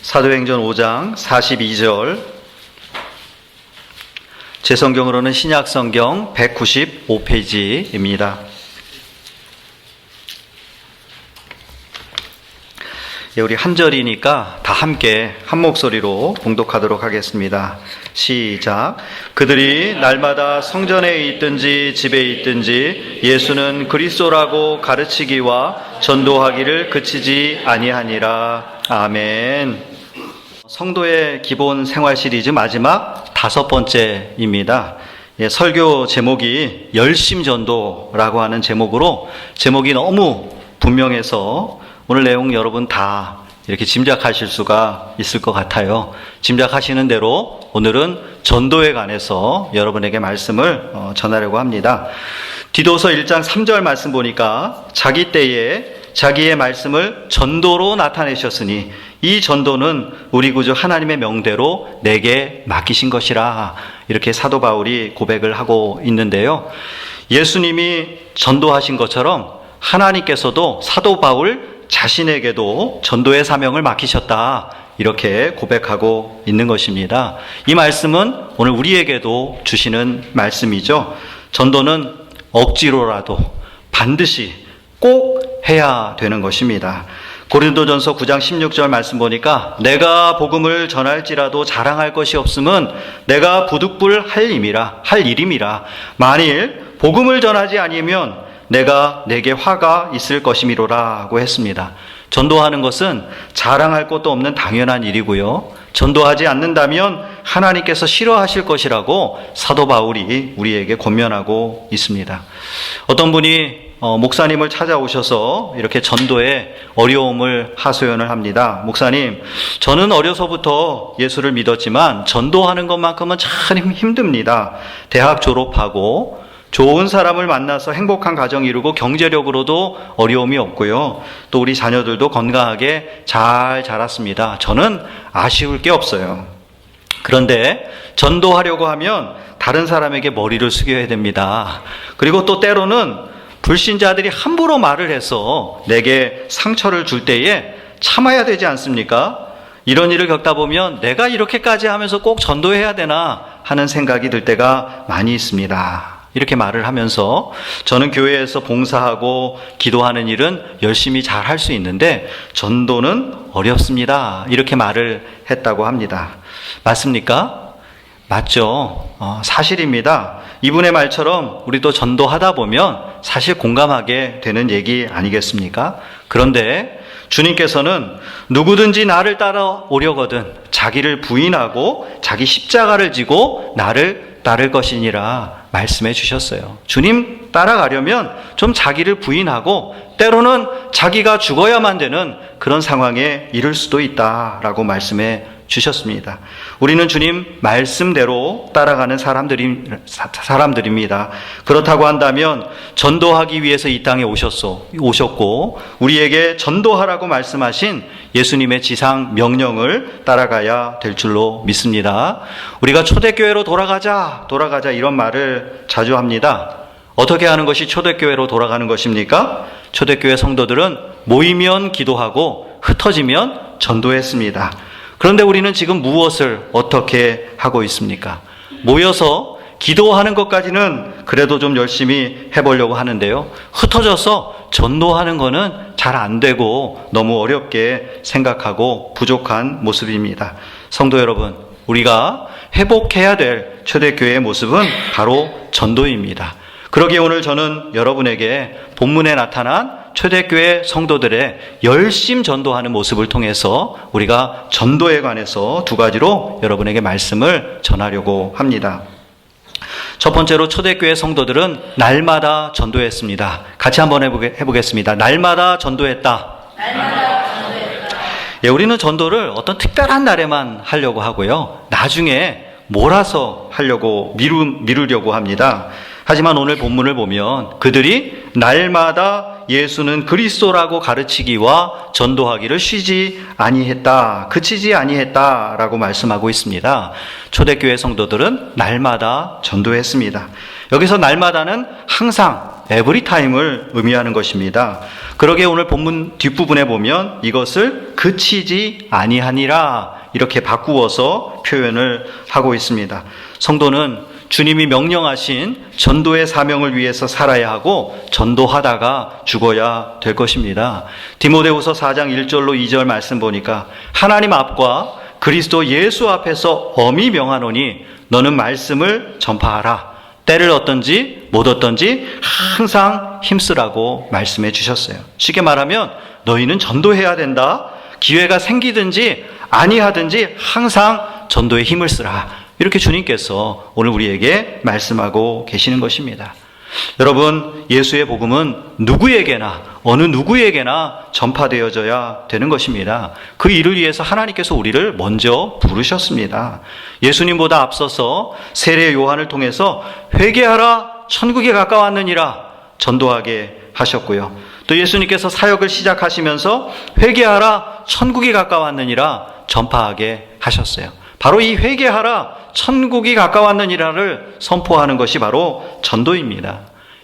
사도행전 5장 42절, 제 성경으로는 신약성경 195페이지입니다. 우리 한 절이니까 다 함께 한 목소리로 봉독하도록 하겠습니다. 시작. 그들이 날마다 성전에 있든지 집에 있든지 예수는 그리스도라고 가르치기와 전도하기를 그치지 아니하니라. 아멘. 성도의 기본 생활 시리즈 마지막 5번째입니다. 설교 제목이 열심전도라고 하는 제목으로, 제목이 너무 분명해서 오늘 내용 여러분 다 이렇게 짐작하실 수가 있을 것 같아요. 짐작하시는 대로 오늘은 전도에 관해서 여러분에게 말씀을 전하려고 합니다. 디도서 1장 3절 말씀 보니까 자기 때에 자기의 말씀을 전도로 나타내셨으니 이 전도는 우리 구주 하나님의 명대로 내게 맡기신 것이라, 이렇게 사도 바울이 고백을 하고 있는데요. 예수님이 전도하신 것처럼 하나님께서도 사도 바울 자신에게도 전도의 사명을 맡기셨다, 이렇게 고백하고 있는 것입니다. 이 말씀은 오늘 우리에게도 주시는 말씀이죠. 전도는 억지로라도 반드시 꼭 해야 되는 것입니다. 고린도전서 9장 16절 말씀 보니까 내가 복음을 전할지라도 자랑할 것이 없음은 내가 부득불 할 일임이라. 만일 복음을 전하지 아니면 내가 내게 화가 있을 것이미로라고 했습니다. 전도하는 것은 자랑할 것도 없는 당연한 일이고요. 전도하지 않는다면 하나님께서 싫어하실 것이라고 사도 바울이 우리에게 권면하고 있습니다. 어떤 분이 목사님을 찾아오셔서 이렇게 전도에 어려움을 하소연을 합니다. 목사님, 저는 어려서부터 예수를 믿었지만 전도하는 것만큼은 참 힘듭니다. 대학 졸업하고 좋은 사람을 만나서 행복한 가정 이루고 경제력으로도 어려움이 없고요. 또 우리 자녀들도 건강하게 잘 자랐습니다. 저는 아쉬울 게 없어요. 그런데 전도하려고 하면 다른 사람에게 머리를 숙여야 됩니다. 그리고 또 때로는 불신자들이 함부로 말을 해서 내게 상처를 줄 때에 참아야 되지 않습니까? 이런 일을 겪다 보면 내가 이렇게까지 하면서 꼭 전도해야 되나 하는 생각이 들 때가 많이 있습니다. 이렇게 말을 하면서 저는 교회에서 봉사하고 기도하는 일은 열심히 잘 할 수 있는데 전도는 어렵습니다, 이렇게 말을 했다고 합니다. 맞습니까? 맞죠. 사실입니다. 이분의 말처럼 우리도 전도하다 보면 사실 공감하게 되는 얘기 아니겠습니까? 그런데 주님께서는 누구든지 나를 따라오려거든 자기를 부인하고 자기 십자가를 지고 나를 따를 것이니라 말씀해 주셨어요. 주님 따라가려면 좀 자기를 부인하고 때로는 자기가 죽어야만 되는 그런 상황에 이를 수도 있다라고 말씀해 주셨습니다. 우리는 주님 말씀대로 따라가는 사람들입니다. 그렇다고 한다면 전도하기 위해서 이 땅에 오셨고 우리에게 전도하라고 말씀하신 예수님의 지상 명령을 따라가야 될 줄로 믿습니다. 우리가 초대교회로 돌아가자 이런 말을 자주 합니다. 어떻게 하는 것이 초대교회로 돌아가는 것입니까? 초대교회 성도들은 모이면 기도하고 흩어지면 전도했습니다. 그런데 우리는 지금 무엇을 어떻게 하고 있습니까? 모여서 기도하는 것까지는 그래도 좀 열심히 해보려고 하는데요. 흩어져서 전도하는 거는 잘 안 되고 너무 어렵게 생각하고 부족한 모습입니다. 성도 여러분, 우리가 회복해야 될 초대교회의 모습은 바로 전도입니다. 그러기에 오늘 저는 여러분에게 본문에 나타난 초대교회 성도들의 열심 전도하는 모습을 통해서 우리가 전도에 관해서 2가지로 여러분에게 말씀을 전하려고 합니다. 첫 번째로 초대교회 성도들은 날마다 전도했습니다. 같이 한번 해보겠습니다. 날마다 전도했다. 예, 우리는 전도를 어떤 특별한 날에만 하려고 하고요. 나중에 몰아서 하려고 미루려고 합니다. 하지만 오늘 본문을 보면 그들이 날마다 예수는 그리스도라고 가르치기와 전도하기를 쉬지 아니했다, 그치지 아니했다라고 말씀하고 있습니다. 초대교회 성도들은 날마다 전도했습니다. 여기서 날마다는 항상 에브리타임을 의미하는 것입니다. 그러기에 오늘 본문 뒷부분에 보면 이것을 그치지 아니하니라 이렇게 바꾸어서 표현을 하고 있습니다. 성도는 주님이 명령하신 전도의 사명을 위해서 살아야 하고 전도하다가 죽어야 될 것입니다. 디모데후서 4장 1절로 2절 말씀 보니까 하나님 앞과 그리스도 예수 앞에서 엄히 명하노니 너는 말씀을 전파하라. 때를 얻든지 못 얻든지 항상 힘쓰라고 말씀해 주셨어요. 쉽게 말하면 너희는 전도해야 된다. 기회가 생기든지 아니하든지 항상 전도에 힘을 쓰라. 이렇게 주님께서 오늘 우리에게 말씀하고 계시는 것입니다. 여러분, 예수의 복음은 누구에게나 어느 누구에게나 전파되어져야 되는 것입니다. 그 일을 위해서 하나님께서 우리를 먼저 부르셨습니다. 예수님보다 앞서서 세례 요한을 통해서 회개하라 천국에 가까웠느니라 전도하게 하셨고요. 또 예수님께서 사역을 시작하시면서 회개하라 천국이 가까웠느니라 전파하게 하셨어요. 바로 이 회개하라 천국이 가까웠느니라를 선포하는 것이 바로 전도입니다.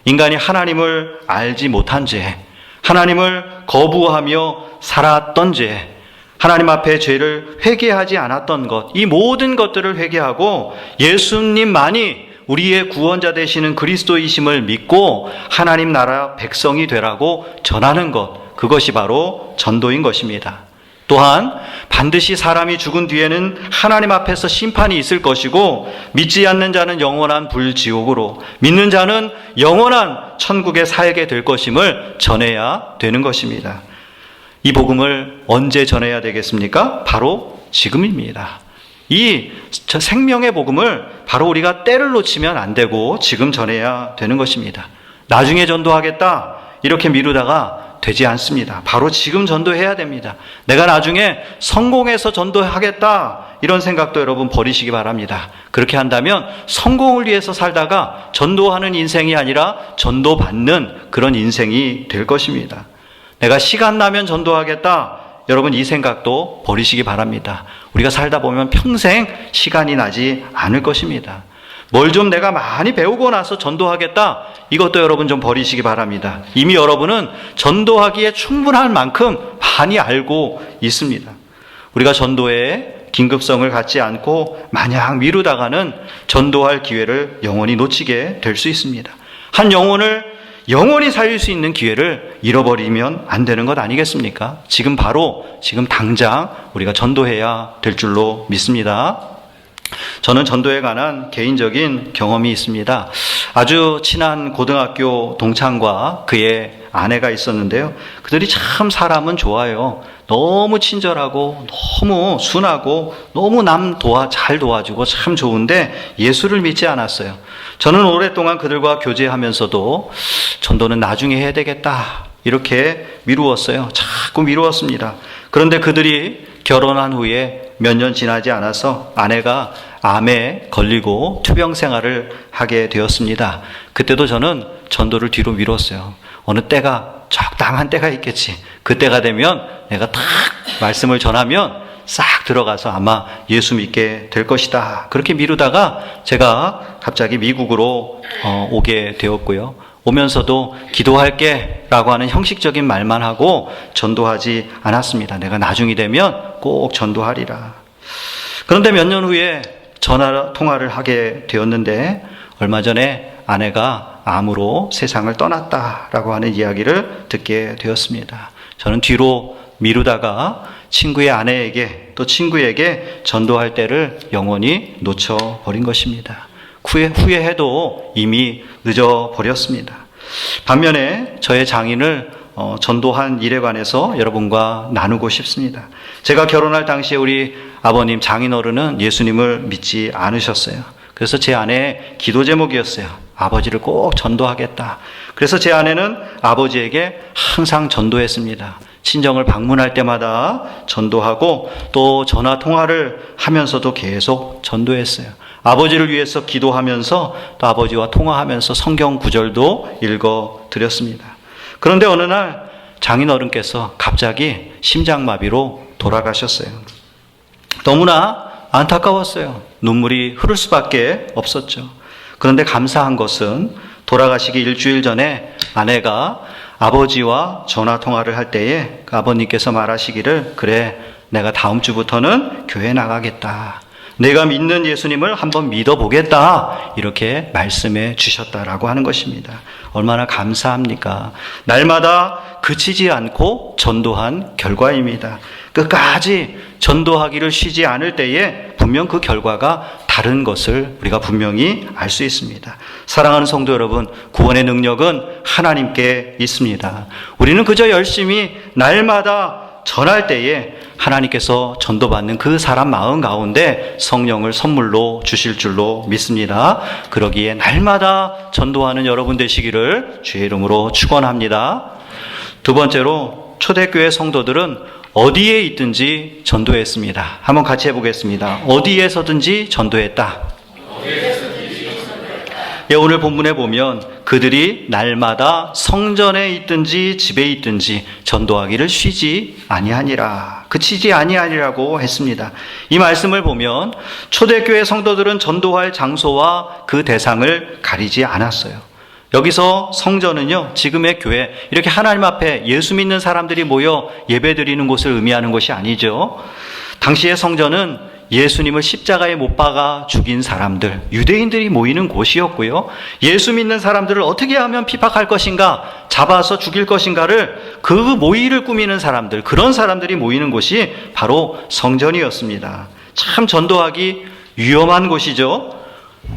인간이 하나님을 알지 못한 죄, 하나님을 거부하며 살았던 죄, 하나님 앞에 죄를 회개하지 않았던 것, 이 모든 것들을 회개하고 예수님만이 우리의 구원자 되시는 그리스도이심을 믿고 하나님 나라 백성이 되라고 전하는 것, 그것이 바로 전도인 것입니다. 또한 반드시 사람이 죽은 뒤에는 하나님 앞에서 심판이 있을 것이고 믿지 않는 자는 영원한 불지옥으로, 믿는 자는 영원한 천국에 살게 될 것임을 전해야 되는 것입니다. 이 복음을 언제 전해야 되겠습니까? 바로 지금입니다. 이 생명의 복음을 바로 우리가 때를 놓치면 안 되고 지금 전해야 되는 것입니다. 나중에 전도하겠다 이렇게 미루다가 되지 않습니다. 바로 지금 전도해야 됩니다. 내가 나중에 성공해서 전도하겠다 이런 생각도 여러분 버리시기 바랍니다. 그렇게 한다면 성공을 위해서 살다가 전도하는 인생이 아니라 전도받는 그런 인생이 될 것입니다. 내가 시간 나면 전도하겠다, 여러분 이 생각도 버리시기 바랍니다. 우리가 살다 보면 평생 시간이 나지 않을 것입니다. 뭘 좀 내가 많이 배우고 나서 전도하겠다, 이것도 여러분 좀 버리시기 바랍니다. 이미 여러분은 전도하기에 충분할 만큼 많이 알고 있습니다. 우리가 전도에 긴급성을 갖지 않고 마냥 미루다가는 전도할 기회를 영원히 놓치게 될 수 있습니다. 한 영혼을 영원히 살릴 수 있는 기회를 잃어버리면 안 되는 것 아니겠습니까? 지금 바로 지금 당장 우리가 전도해야 될 줄로 믿습니다. 저는 전도에 관한 개인적인 경험이 있습니다. 아주 친한 고등학교 동창과 그의 아내가 있었는데요. 그들이 참 사람은 좋아요. 너무 친절하고 너무 순하고 너무 남 잘 도와주고 참 좋은데 예수를 믿지 않았어요. 저는 오랫동안 그들과 교제하면서도 전도는 나중에 해야 되겠다 이렇게 미루었어요. 자꾸 미루었습니다. 그런데 그들이 결혼한 후에 몇 년 지나지 않아서 아내가 암에 걸리고 투병 생활을 하게 되었습니다. 그때도 저는 전도를 뒤로 미뤘어요. 어느 때가 적당한 때가 있겠지. 그때가 되면 내가 딱 말씀을 전하면 싹 들어가서 아마 예수 믿게 될 것이다. 그렇게 미루다가 제가 갑자기 미국으로 오게 되었고요. 오면서도 기도할게 라고 하는 형식적인 말만 하고 전도하지 않았습니다. 내가 나중이 되면 꼭 전도하리라. 그런데 몇 년 후에 전화 통화를 하게 되었는데 얼마 전에 아내가 암으로 세상을 떠났다라고 하는 이야기를 듣게 되었습니다. 저는 뒤로 미루다가 친구의 아내에게 또 친구에게 전도할 때를 영원히 놓쳐버린 것입니다. 후회해도 이미 늦어버렸습니다. 반면에 저의 장인을 전도한 일에 관해서 여러분과 나누고 싶습니다. 제가 결혼할 당시에 우리 아버님 장인어른은 예수님을 믿지 않으셨어요. 그래서 제 아내의 기도 제목이었어요. 아버지를 꼭 전도하겠다. 그래서 제 아내는 아버지에게 항상 전도했습니다. 친정을 방문할 때마다 전도하고 또 전화 통화를 하면서도 계속 전도했어요. 아버지를 위해서 기도하면서 또 아버지와 통화하면서 성경 구절도 읽어 드렸습니다. 그런데 어느 날 장인어른께서 갑자기 심장마비로 돌아가셨어요. 너무나 안타까웠어요. 눈물이 흐를 수밖에 없었죠. 그런데 감사한 것은 돌아가시기 일주일 전에 아내가 아버지와 전화통화를 할 때에 그 아버님께서 말하시기를, 그래, 내가 다음 주부터는 교회 나가겠다. 내가 믿는 예수님을 한번 믿어보겠다. 이렇게 말씀해 주셨다라고 하는 것입니다. 얼마나 감사합니까? 날마다 그치지 않고 전도한 결과입니다. 끝까지 전도하기를 쉬지 않을 때에 분명 그 결과가 다른 것을 우리가 분명히 알 수 있습니다. 사랑하는 성도 여러분, 구원의 능력은 하나님께 있습니다. 우리는 그저 열심히 날마다 전할 때에 하나님께서 전도받는 그 사람 마음 가운데 성령을 선물로 주실 줄로 믿습니다. 그러기에 날마다 전도하는 여러분 되시기를 주의 이름으로 축원합니다. 두 번째로, 초대교회 성도들은 어디에 있든지 전도했습니다. 한번 같이 해보겠습니다. 어디에서든지 전도했다. 예, 오늘 본문에 보면 그들이 날마다 성전에 있든지 집에 있든지 전도하기를 쉬지 아니하니라, 그치지 아니하니라고 했습니다. 이 말씀을 보면 초대교회 성도들은 전도할 장소와 그 대상을 가리지 않았어요. 여기서 성전은요, 지금의 교회, 이렇게 하나님 앞에 예수 믿는 사람들이 모여 예배드리는 곳을 의미하는 것이 아니죠. 당시의 성전은 예수님을 십자가에 못 박아 죽인 사람들, 유대인들이 모이는 곳이었고요. 예수 믿는 사람들을 어떻게 하면 핍박할 것인가, 잡아서 죽일 것인가를 그 모의를 꾸미는 사람들, 그런 사람들이 모이는 곳이 바로 성전이었습니다. 참 전도하기 위험한 곳이죠.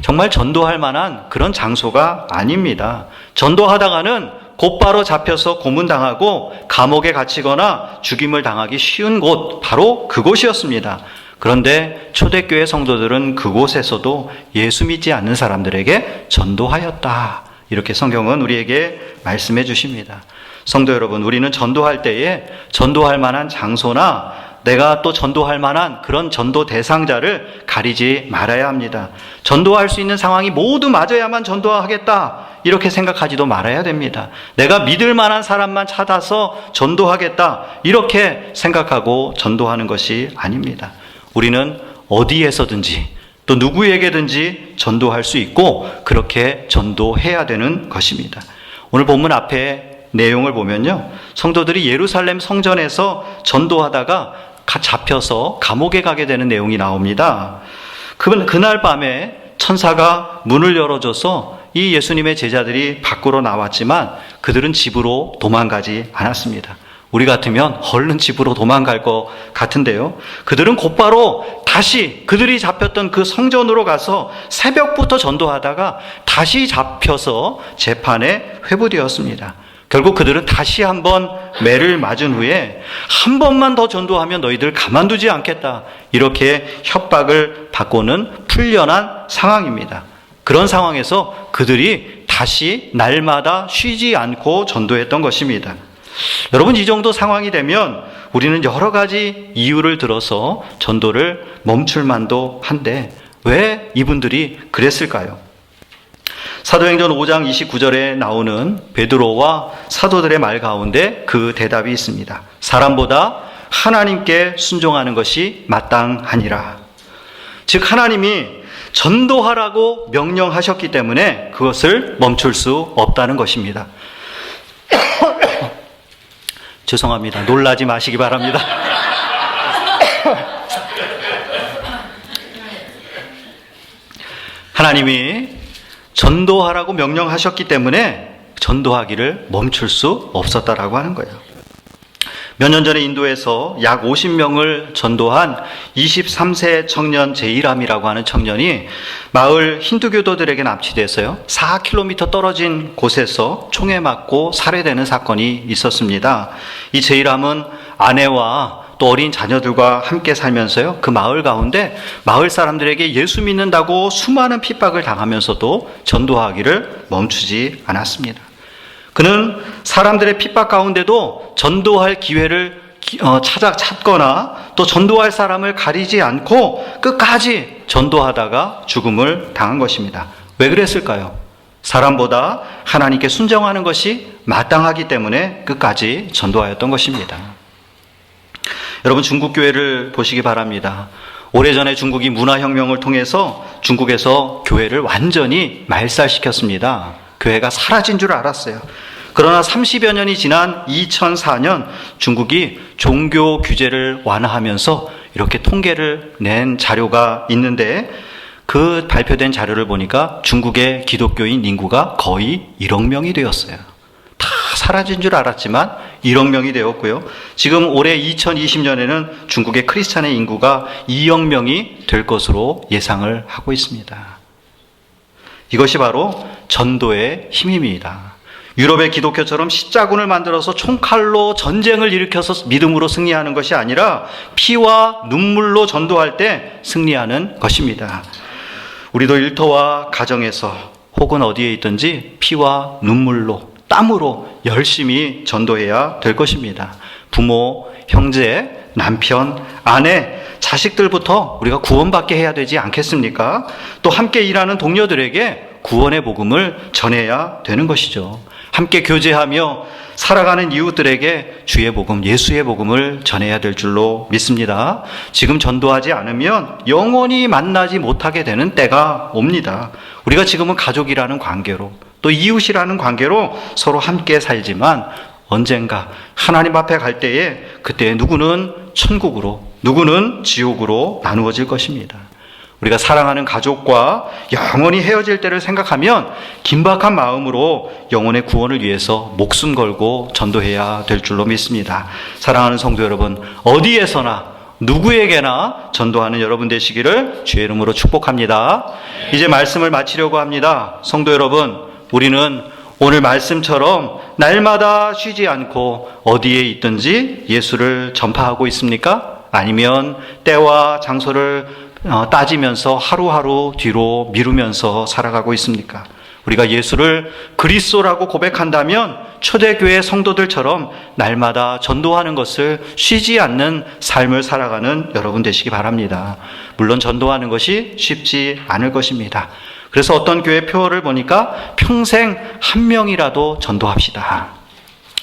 정말 전도할 만한 그런 장소가 아닙니다. 전도하다가는 곧바로 잡혀서 고문당하고 감옥에 갇히거나 죽임을 당하기 쉬운 곳, 바로 그곳이었습니다. 그런데 초대교회 성도들은 그곳에서도 예수 믿지 않는 사람들에게 전도하였다. 이렇게 성경은 우리에게 말씀해 주십니다. 성도 여러분, 우리는 전도할 때에 전도할 만한 장소나 내가 또 전도할 만한 그런 전도 대상자를 가리지 말아야 합니다. 전도할 수 있는 상황이 모두 맞아야만 전도하겠다, 이렇게 생각하지도 말아야 됩니다. 내가 믿을 만한 사람만 찾아서 전도하겠다, 이렇게 생각하고 전도하는 것이 아닙니다. 우리는 어디에서든지 또 누구에게든지 전도할 수 있고 그렇게 전도해야 되는 것입니다. 오늘 본문 앞에 내용을 보면요, 성도들이 예루살렘 성전에서 전도하다가 잡혀서 감옥에 가게 되는 내용이 나옵니다. 그날 밤에 천사가 문을 열어줘서 이 예수님의 제자들이 밖으로 나왔지만 그들은 집으로 도망가지 않았습니다. 우리 같으면 얼른 집으로 도망갈 것 같은데요, 그들은 곧바로 다시 그들이 잡혔던 그 성전으로 가서 새벽부터 전도하다가 다시 잡혀서 재판에 회부되었습니다. 결국 그들은 다시 한번 매를 맞은 후에 한 번만 더 전도하면 너희들 가만두지 않겠다, 이렇게 협박을 받고는 풀려난 상황입니다. 그런 상황에서 그들이 다시 날마다 쉬지 않고 전도했던 것입니다. 여러분, 이 정도 상황이 되면 우리는 여러 가지 이유를 들어서 전도를 멈출 만도 한데 왜 이분들이 그랬을까요? 사도행전 5장 29절에 나오는 베드로와 사도들의 말 가운데 그 대답이 있습니다. 사람보다 하나님께 순종하는 것이 마땅하니라. 즉 하나님이 전도하라고 명령하셨기 때문에 그것을 멈출 수 없다는 것입니다. 죄송합니다. 놀라지 마시기 바랍니다. 하나님이 전도하라고 명령하셨기 때문에 전도하기를 멈출 수 없었다라고 하는 거예요. 몇 년 전에 인도에서 약 50명을 전도한 23세 청년 제이람이라고 하는 청년이 마을 힌두교도들에게 납치돼서요, 4km 떨어진 곳에서 총에 맞고 살해되는 사건이 있었습니다. 이 제이람은 아내와 또 어린 자녀들과 함께 살면서요, 그 마을 가운데 마을 사람들에게 예수 믿는다고 수많은 핍박을 당하면서도 전도하기를 멈추지 않았습니다. 그는 사람들의 핍박 가운데도 전도할 기회를 찾거나 또 전도할 사람을 가리지 않고 끝까지 전도하다가 죽음을 당한 것입니다. 왜 그랬을까요? 사람보다 하나님께 순종하는 것이 마땅하기 때문에 끝까지 전도하였던 것입니다. 여러분, 중국 교회를 보시기 바랍니다. 오래전에 중국이 문화혁명을 통해서 중국에서 교회를 완전히 말살시켰습니다. 교회가 사라진 줄 알았어요. 그러나 30여 년이 지난 2004년 중국이 종교 규제를 완화하면서 이렇게 통계를 낸 자료가 있는데, 그 발표된 자료를 보니까 중국의 기독교인 인구가 거의 1억 명이 되었어요. 다 사라진 줄 알았지만 1억 명이 되었고요. 지금 올해 2020년에는 중국의 크리스찬의 인구가 2억 명이 될 것으로 예상을 하고 있습니다. 이것이 바로 전도의 힘입니다. 유럽의 기독교처럼 십자군을 만들어서 총칼로 전쟁을 일으켜서 믿음으로 승리하는 것이 아니라 피와 눈물로 전도할 때 승리하는 것입니다. 우리도 일터와 가정에서 혹은 어디에 있든지 피와 눈물로, 땀으로 열심히 전도해야 될 것입니다. 부모, 형제, 남편, 아내, 자식들부터 우리가 구원받게 해야 되지 않겠습니까? 또 함께 일하는 동료들에게 구원의 복음을 전해야 되는 것이죠. 함께 교제하며 살아가는 이웃들에게 주의 복음, 예수의 복음을 전해야 될 줄로 믿습니다. 지금 전도하지 않으면 영원히 만나지 못하게 되는 때가 옵니다. 우리가 지금은 가족이라는 관계로, 또 이웃이라는 관계로 서로 함께 살지만 언젠가 하나님 앞에 갈 때에 그때 누구는 천국으로, 누구는 지옥으로 나누어질 것입니다. 우리가 사랑하는 가족과 영원히 헤어질 때를 생각하면 긴박한 마음으로 영혼의 구원을 위해서 목숨 걸고 전도해야 될 줄로 믿습니다. 사랑하는 성도 여러분, 어디에서나 누구에게나 전도하는 여러분 되시기를 주의 이름으로 축복합니다. 이제 말씀을 마치려고 합니다. 성도 여러분, 우리는 오늘 말씀처럼 날마다 쉬지 않고 어디에 있든지 예수를 전파하고 있습니까? 아니면 때와 장소를 따지면서 하루하루 뒤로 미루면서 살아가고 있습니까? 우리가 예수를 그리스도라고 고백한다면 초대교회 성도들처럼 날마다 전도하는 것을 쉬지 않는 삶을 살아가는 여러분 되시기 바랍니다. 물론 전도하는 것이 쉽지 않을 것입니다. 그래서 어떤 교회 표어를 보니까 평생 한 명이라도 전도합시다.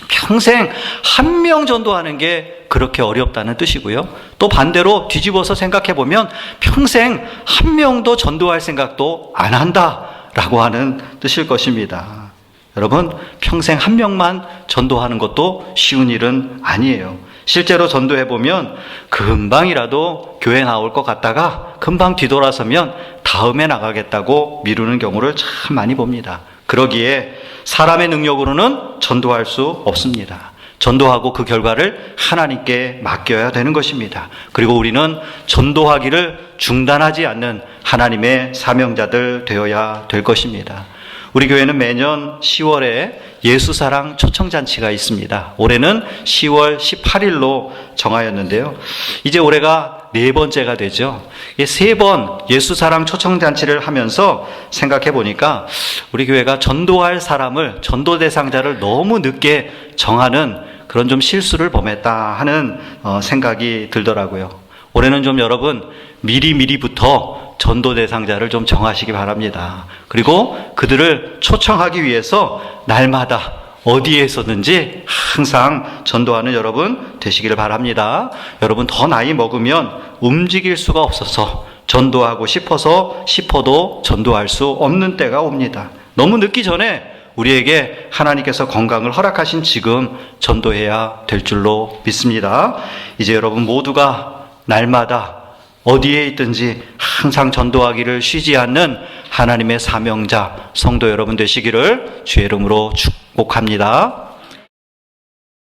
평생 한 명 전도하는 게 그렇게 어렵다는 뜻이고요. 또 반대로 뒤집어서 생각해 보면 평생 한 명도 전도할 생각도 안 한다라고 하는 뜻일 것입니다. 여러분, 평생 한 명만 전도하는 것도 쉬운 일은 아니에요. 실제로 전도해 보면 금방이라도 교회 나올 것 같다가 금방 뒤돌아서면 다음에 나가겠다고 미루는 경우를 참 많이 봅니다. 그러기에 사람의 능력으로는 전도할 수 없습니다. 전도하고 그 결과를 하나님께 맡겨야 되는 것입니다. 그리고 우리는 전도하기를 중단하지 않는 하나님의 사명자들 되어야 될 것입니다. 우리 교회는 매년 10월에 예수사랑 초청잔치가 있습니다. 올해는 10월 18일로 정하였는데요. 이제 올해가 네 번째가 되죠. 3번 예수사랑 초청잔치를 하면서 생각해 보니까 우리 교회가 전도할 사람을, 전도 대상자를 너무 늦게 정하는 그런 좀 실수를 범했다 하는 생각이 들더라고요. 올해는 좀 여러분 미리부터 전도 대상자를 좀 정하시기 바랍니다. 그리고 그들을 초청하기 위해서 날마다 어디에서든지 항상 전도하는 여러분 되시기를 바랍니다. 여러분 더 나이 먹으면 움직일 수가 없어서 전도하고 싶어도 전도할 수 없는 때가 옵니다. 너무 늦기 전에 우리에게 하나님께서 건강을 허락하신 지금 전도해야 될 줄로 믿습니다. 이제 여러분 모두가 날마다 어디에 있든지 항상 전도하기를 쉬지 않는 하나님의 사명자 성도 여러분 되시기를 주의 이름으로 축복합니다.